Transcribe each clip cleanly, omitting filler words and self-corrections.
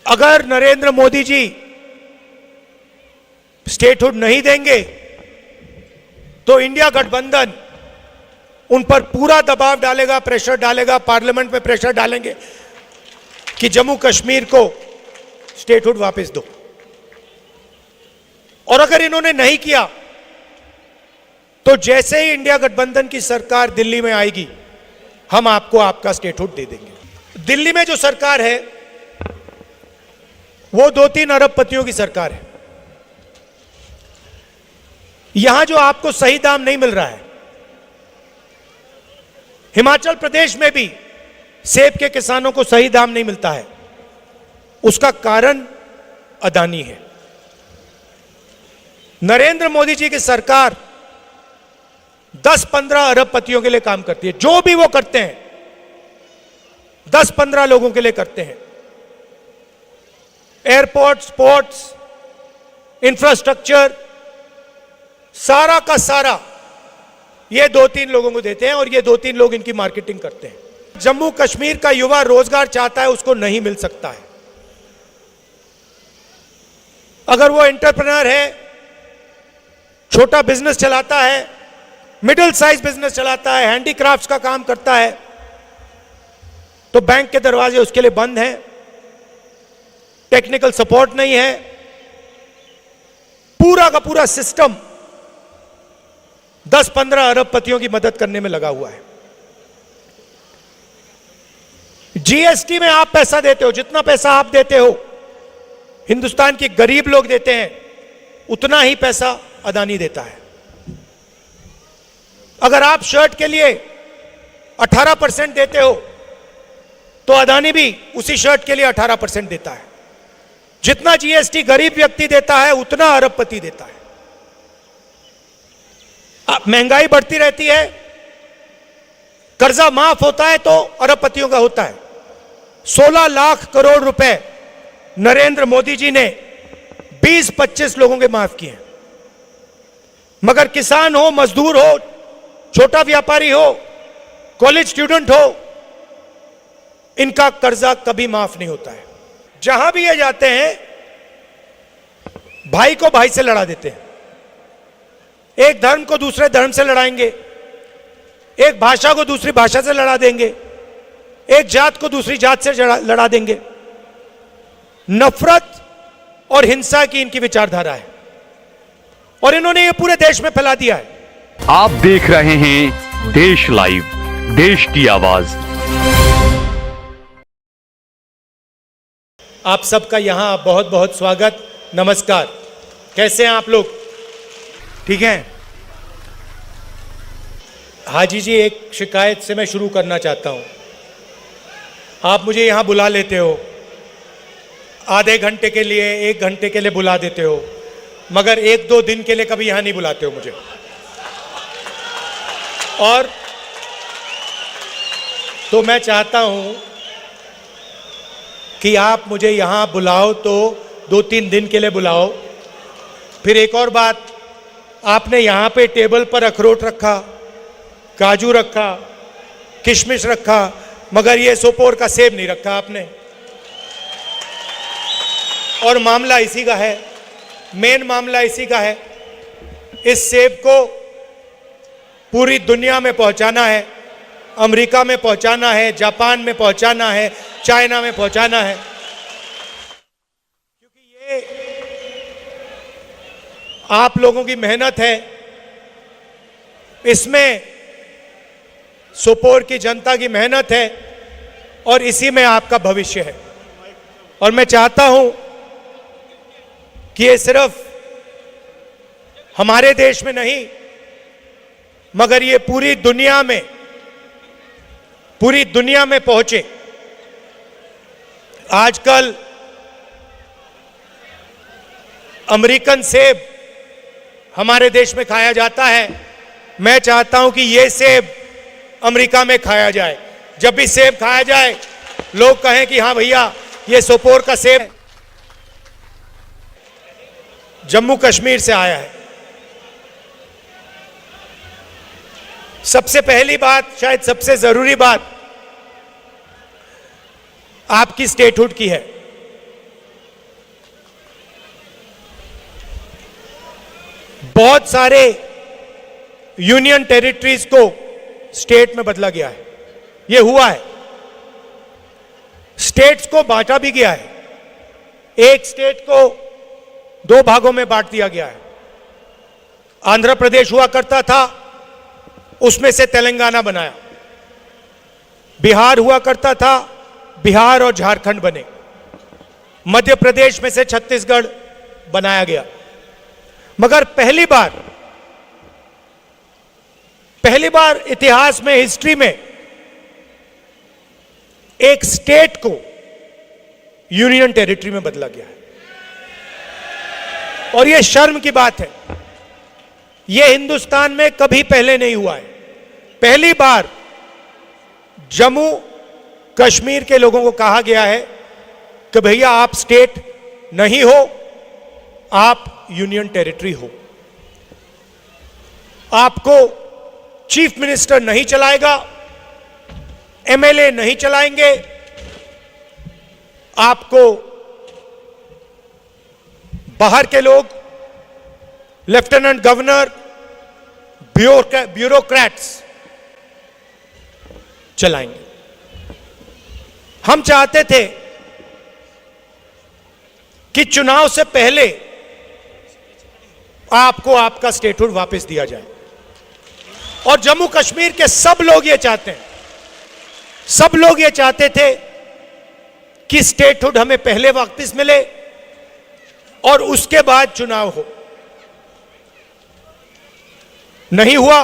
अगर नरेंद्र मोदी जी स्टेटहुड नहीं देंगे तो इंडिया गठबंधन उन पर पूरा दबाव डालेगा, प्रेशर डालेगा, पार्लियामेंट में प्रेशर डालेंगे कि जम्मू कश्मीर को स्टेटहुड वापस दो। और अगर इन्होंने नहीं किया तो जैसे ही इंडिया गठबंधन की सरकार दिल्ली में आएगी, हम आपको आपका स्टेटहुड दे देंगे। दिल्ली में जो सरकार है वो 2-3 अरबपतियों की सरकार है। यहां जो आपको सही दाम नहीं मिल रहा है, हिमाचल प्रदेश में भी सेब के किसानों को सही दाम नहीं मिलता है, उसका कारण अदानी है। नरेंद्र मोदी जी की सरकार 10-15 अरबपतियों के लिए काम करती है। जो भी वो करते हैं 10-15 लोगों के लिए करते हैं। एयरपोर्ट्स, पोर्ट्स, इंफ्रास्ट्रक्चर, सारा का सारा ये 2-3 लोगों को देते हैं और ये 2-3 लोग इनकी मार्केटिंग करते हैं। जम्मू कश्मीर का युवा रोजगार चाहता है, उसको नहीं मिल सकता है। अगर वो एंटरप्रेन्योर है, छोटा बिजनेस चलाता है, मिडिल साइज बिजनेस चलाता है, हैंडीक्राफ्ट्स का काम करता है, तो बैंक के दरवाजे उसके लिए बंद हैं, टेक्निकल सपोर्ट नहीं है। पूरा का पूरा सिस्टम 10-15 अरबपतियों की मदद करने में लगा हुआ है। जीएसटी में आप पैसा देते हो, जितना पैसा आप देते हो हिंदुस्तान के गरीब लोग देते हैं, उतना ही पैसा अदानी देता है। अगर आप शर्ट के लिए 18% देते हो तो अदानी भी उसी शर्ट के लिए 18% देता है। जितना जीएसटी गरीब व्यक्ति देता है उतना अरबपति देता है। महंगाई बढ़ती रहती है, कर्जा माफ होता है तो अरबपतियों का होता है। 16 लाख करोड़ रुपए नरेंद्र मोदी जी ने 20-25 लोगों के माफ किए। मगर किसान हो, मजदूर हो, छोटा व्यापारी हो, कॉलेज स्टूडेंट हो, इनका कर्जा कभी माफ नहीं होता है। जहां भी ये जाते हैं भाई को भाई से लड़ा देते हैं। एक धर्म को दूसरे धर्म से लड़ाएंगे, एक भाषा को दूसरी भाषा से लड़ा देंगे, एक जात को दूसरी जात से लड़ा देंगे। नफरत और हिंसा की इनकी विचारधारा है और इन्होंने ये पूरे देश में फैला दिया है। आप देख रहे हैं देश लाइव, देश की आवाज। आप सबका यहां बहुत बहुत स्वागत, नमस्कार। कैसे हैं आप लोग? ठीक हैं? हाजी जी, एक शिकायत से मैं शुरू करना चाहता हूं। आप मुझे यहां बुला लेते हो, आधे घंटे के लिए, 1 घंटे के लिए बुला देते हो, मगर 1-2 दिन के लिए कभी यहां नहीं बुलाते हो मुझे। और तो मैं चाहता हूं कि आप मुझे यहां बुलाओ तो 2-3 दिन के लिए बुलाओ। फिर एक और बात, आपने यहां पे टेबल पर अखरोट रखा, काजू रखा, किशमिश रखा, मगर ये सोपोर का सेब नहीं रखा आपने। और मामला इसी का है, मेन मामला इसी का है। इस सेब को पूरी दुनिया में पहुंचाना है, अमेरिका में पहुंचाना है, जापान में पहुंचाना है, चाइना में पहुंचाना है, क्योंकि ये आप लोगों की मेहनत है। इसमें सोपोर की जनता की मेहनत है और इसी में आपका भविष्य है। और मैं चाहता हूं कि ये सिर्फ हमारे देश में नहीं, मगर ये पूरी दुनिया में पहुंचे। आजकल अमेरिकन सेब हमारे देश में खाया जाता है। मैं चाहता हूं कि ये सेब अमेरिका में खाया जाए। जब भी सेब खाया जाए लोग कहें कि हाँ भैया, ये सोपोर का सेब जम्मू कश्मीर से आया है। सबसे पहली बात, शायद सबसे जरूरी बात, आपकी स्टेटहुड की है। बहुत सारे यूनियन टेरिटरीज को स्टेट में बदला गया है। यह हुआ है, स्टेट्स को बांटा भी गया है। एक स्टेट को 2 भागों में बांट दिया गया है। आंध्र प्रदेश हुआ करता था, उसमें से तेलंगाना बनाया। बिहार हुआ करता था, बिहार और झारखंड बने। मध्य प्रदेश में से छत्तीसगढ़ बनाया गया। मगर पहली बार इतिहास में, हिस्ट्री में एक स्टेट को यूनियन टेरिटरी में बदला गया है। और यह शर्म की बात है, यह हिंदुस्तान में कभी पहले नहीं हुआ है। पहली बार जम्मू कश्मीर के लोगों को कहा गया है कि भैया आप स्टेट नहीं हो, आप यूनियन टेरिटरी हो। आपको चीफ मिनिस्टर नहीं चलाएगा, एमएलए नहीं चलाएंगे, आपको बाहर के लोग, लेफ्टिनेंट गवर्नर, ब्यूरोक्रेट्स चलाएंगे। हम चाहते थे कि चुनाव से पहले आपको आपका स्टेटहुड वापस दिया जाए। और जम्मू कश्मीर के सब लोग ये चाहते हैं, सब लोग ये चाहते थे कि स्टेटहुड हमें पहले वापस मिले और उसके बाद चुनाव हो। नहीं हुआ,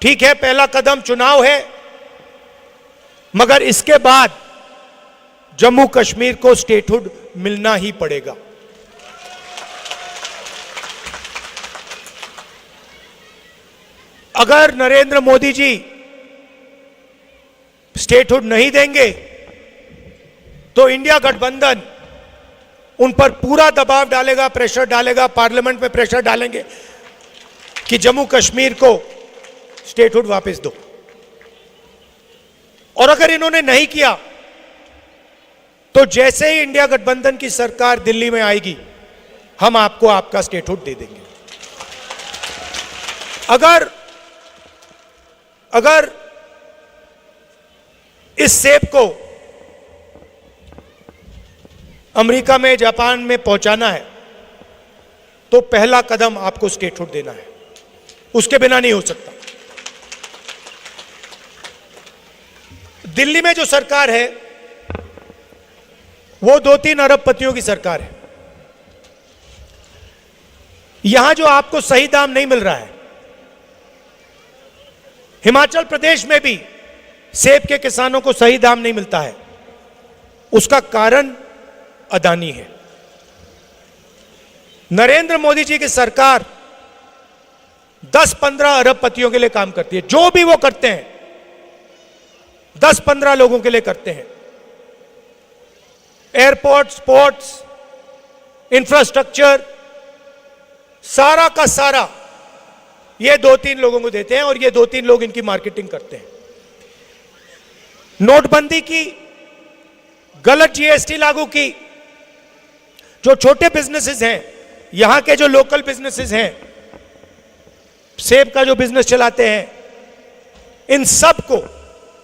ठीक है, पहला कदम चुनाव है, मगर इसके बाद जम्मू कश्मीर को स्टेटहुड मिलना ही पड़ेगा। अगर नरेंद्र मोदी जी स्टेटहुड नहीं देंगे तो इंडिया गठबंधन उन पर पूरा दबाव डालेगा, प्रेशर डालेगा, पार्लियामेंट में प्रेशर डालेंगे कि जम्मू कश्मीर को स्टेटहुड वापस दो। और अगर इन्होंने नहीं किया तो जैसे ही इंडिया गठबंधन की सरकार दिल्ली में आएगी, हम आपको आपका स्टेटहुड दे देंगे। अगर इस सेब को अमेरिका में, जापान में पहुंचाना है तो पहला कदम आपको स्टेटहुड देना है, उसके बिना नहीं हो सकता। दिल्ली में जो सरकार है वो 2-3 अरबपतियों की सरकार है। यहां जो आपको सही दाम नहीं मिल रहा है, हिमाचल प्रदेश में भी सेब के किसानों को सही दाम नहीं मिलता है, उसका कारण अदानी है। नरेंद्र मोदी जी की सरकार 10-15 अरबपतियों के लिए काम करती है। जो भी वो करते हैं 10-15 लोगों के लिए करते हैं। एयरपोर्ट्स, पोर्ट्स, इंफ्रास्ट्रक्चर, सारा का सारा ये 2-3 लोगों को देते हैं और ये 2-3 लोग इनकी मार्केटिंग करते हैं। नोटबंदी की, गलत जीएसटी लागू की, जो छोटे बिजनेसेस हैं, यहां के जो लोकल बिजनेसेस हैं, सेब का जो बिजनेस चलाते हैं, इन सब को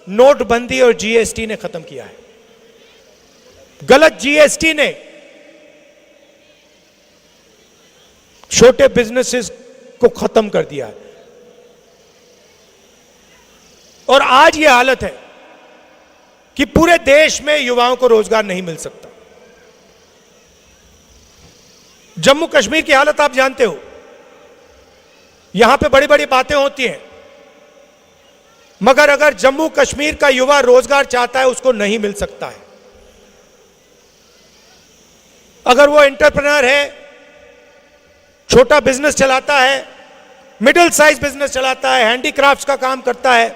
नोटबंदी और जीएसटी ने खत्म किया है। गलत जीएसटी ने छोटे बिजनेसेस को खत्म कर दिया है। और आज यह हालत है कि पूरे देश में युवाओं को रोजगार नहीं मिल सकता। जम्मू कश्मीर की हालत आप जानते हो, यहां पे बड़ी बड़ी बातें होती हैं, मगर अगर जम्मू कश्मीर का युवा रोजगार चाहता है उसको नहीं मिल सकता है। अगर वो एंटरप्रेन्योर है, छोटा बिजनेस चलाता है, मिडिल साइज बिजनेस चलाता है, हैंडीक्राफ्ट्स का काम करता है,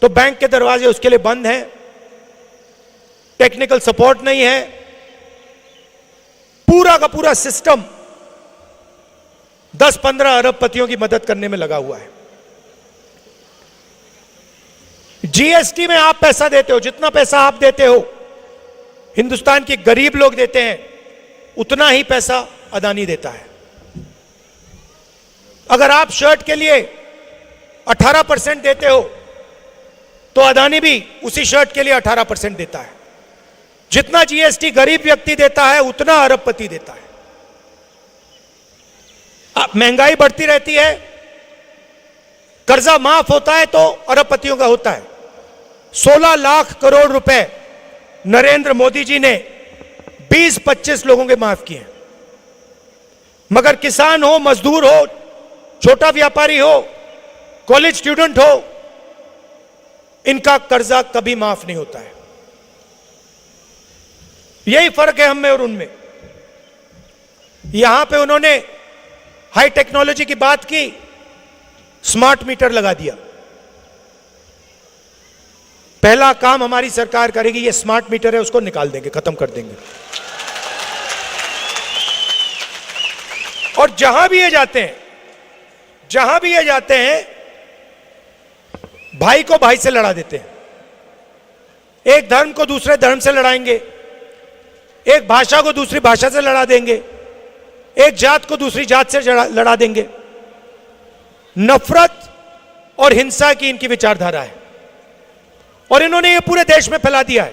तो बैंक के दरवाजे उसके लिए बंद हैं, टेक्निकल सपोर्ट नहीं है, पूरा का पूरा सिस्टम 10-15 अरबपतियों की मदद करने में लगा हुआ है। जीएसटी में आप पैसा देते हो, जितना पैसा आप देते हो हिंदुस्तान के गरीब लोग देते हैं, उतना ही पैसा अदानी देता है। अगर आप शर्ट के लिए 18% देते हो तो अदानी भी उसी शर्ट के लिए 18% देता है। जितना जीएसटी गरीब व्यक्ति देता है उतना अरबपति देता है। महंगाई बढ़ती रहती है, कर्जा माफ होता है तो अरबपतियों का होता है। 16 लाख करोड़ रुपए नरेंद्र मोदी जी ने 20-25 लोगों के माफ किए। मगर किसान हो, मजदूर हो, छोटा व्यापारी हो, कॉलेज स्टूडेंट हो, इनका कर्जा कभी माफ नहीं होता है। यही फर्क है हम में और उनमें। यहां पे उन्होंने हाई टेक्नोलॉजी की बात की, स्मार्ट मीटर लगा दिया। पहला काम हमारी सरकार करेगी, ये स्मार्ट मीटर है उसको निकाल देंगे, खत्म कर देंगे। और जहां भी ये जाते हैं, जहां भी ये जाते हैं, भाई को भाई से लड़ा देते हैं। एक धर्म को दूसरे धर्म से लड़ाएंगे, एक भाषा को दूसरी भाषा से लड़ा देंगे, एक जात को दूसरी जात से लड़ा देंगे। नफरत और हिंसा की इनकी विचारधारा है और इन्होंने ये पूरे देश में फैला दिया है।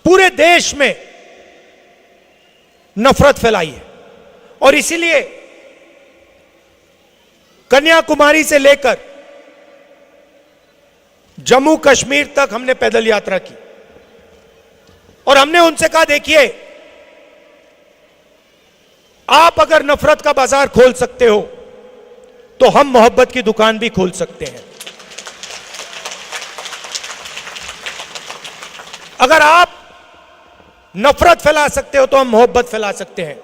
पूरे देश में नफरत फैलाई है और इसीलिए कन्याकुमारी से लेकर जम्मू कश्मीर तक हमने पैदल यात्रा की और हमने उनसे कहा, देखिए आप अगर नफरत का बाजार खोल सकते हो तो हम मोहब्बत की दुकान भी खोल सकते हैं। अगर आप नफरत फैला सकते हो तो हम मोहब्बत फैला सकते हैं।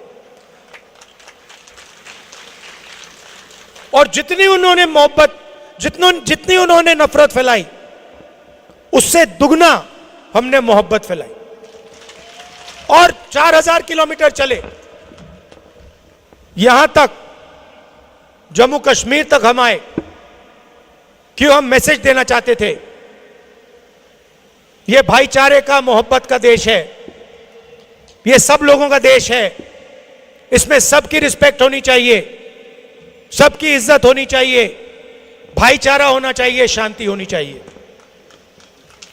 और जितनी उन्होंने मोहब्बत, जितनी उन्होंने नफरत फैलाई, उससे दुगना हमने मोहब्बत फैलाई। और 4000 किलोमीटर चले, यहां तक जम्मू कश्मीर तक हम आए। क्यों? हम मैसेज देना चाहते थे, यह भाईचारे का, मोहब्बत का देश है, यह सब लोगों का देश है, इसमें सबकी रिस्पेक्ट होनी चाहिए, सबकी इज्जत होनी चाहिए, भाईचारा होना चाहिए, शांति होनी चाहिए।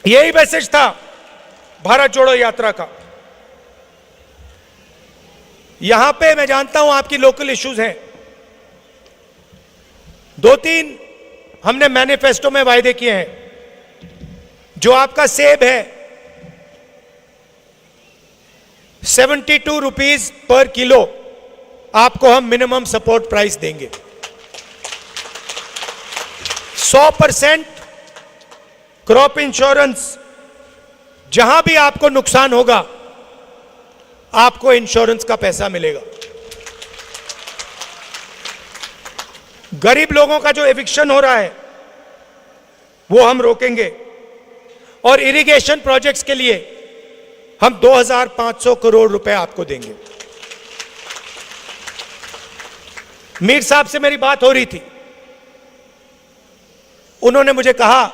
यही मैसेज था भारत जोड़ो यात्रा का। यहां पे मैं जानता हूं आपकी लोकल इश्यूज हैं, 2-3 हमने मैनिफेस्टो में वायदे किए हैं। जो आपका सेब है 72 रुपीज पर किलो आपको हम मिनिमम सपोर्ट प्राइस देंगे। 100% क्रॉप इंश्योरेंस, जहां भी आपको नुकसान होगा आपको इंश्योरेंस का पैसा मिलेगा। गरीब लोगों का जो एविक्शन हो रहा है वो हम रोकेंगे और इरिगेशन प्रोजेक्ट्स के लिए हम 2500 करोड़ रुपए आपको देंगे। मीर साहब से मेरी बात हो रही थी, उन्होंने मुझे कहा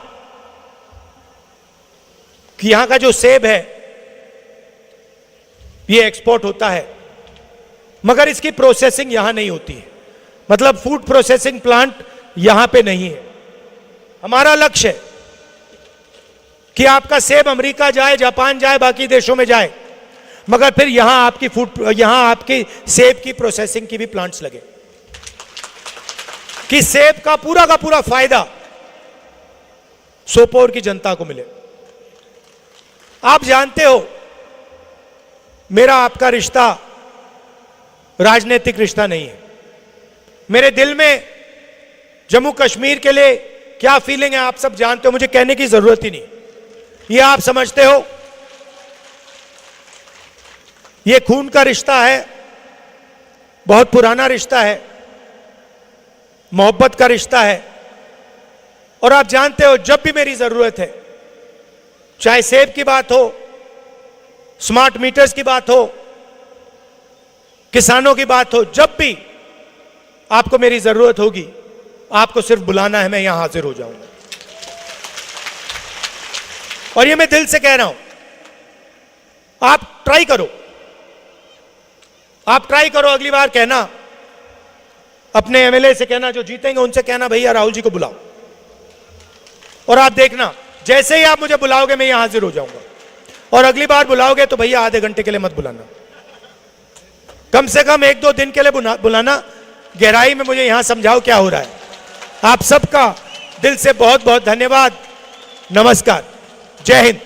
कि यहां का जो सेब है ये एक्सपोर्ट होता है मगर इसकी प्रोसेसिंग यहां नहीं होती है, मतलब फूड प्रोसेसिंग प्लांट यहां पे नहीं है। हमारा लक्ष्य है कि आपका सेब अमेरिका जाए, जापान जाए, बाकी देशों में जाए, मगर फिर यहां आपकी सेब की प्रोसेसिंग की भी प्लांट्स लगे कि सेब का पूरा फायदा सोपोर की जनता को मिले। आप जानते हो मेरा आपका रिश्ता राजनीतिक रिश्ता नहीं है। मेरे दिल में जम्मू कश्मीर के लिए क्या फीलिंग है आप सब जानते हो, मुझे कहने की जरूरत ही नहीं, ये आप समझते हो। ये खून का रिश्ता है, बहुत पुराना रिश्ता है, मोहब्बत का रिश्ता है। और आप जानते हो जब भी मेरी जरूरत है, चाहे सेब की बात हो, स्मार्ट मीटर्स की बात हो, किसानों की बात हो, जब भी आपको मेरी जरूरत होगी आपको सिर्फ बुलाना है, मैं यहां हाजिर हो जाऊंगा। और ये मैं दिल से कह रहा हूं, आप ट्राई करो, अगली बार कहना अपने एमएलए से कहना, जो जीतेंगे उनसे कहना भैया राहुल जी को बुलाओ, और आप देखना जैसे ही आप मुझे बुलाओगे मैं यहां हाजिर हो जाऊंगा। और अगली बार बुलाओगे तो भैया आधे घंटे के लिए मत बुलाना, कम से कम 1-2 दिन के लिए बुलाना, गहराई में मुझे यहां समझाओ क्या हो रहा है। आप सबका दिल से बहुत बहुत धन्यवाद। नमस्कार, जय हिंद।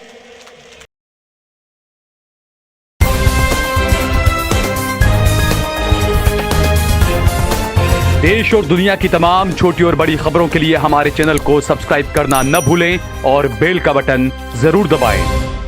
देश और दुनिया की तमाम छोटी और बड़ी खबरों के लिए हमारे चैनल को सब्सक्राइब करना न भूलें और बेल का बटन जरूर दबाएं।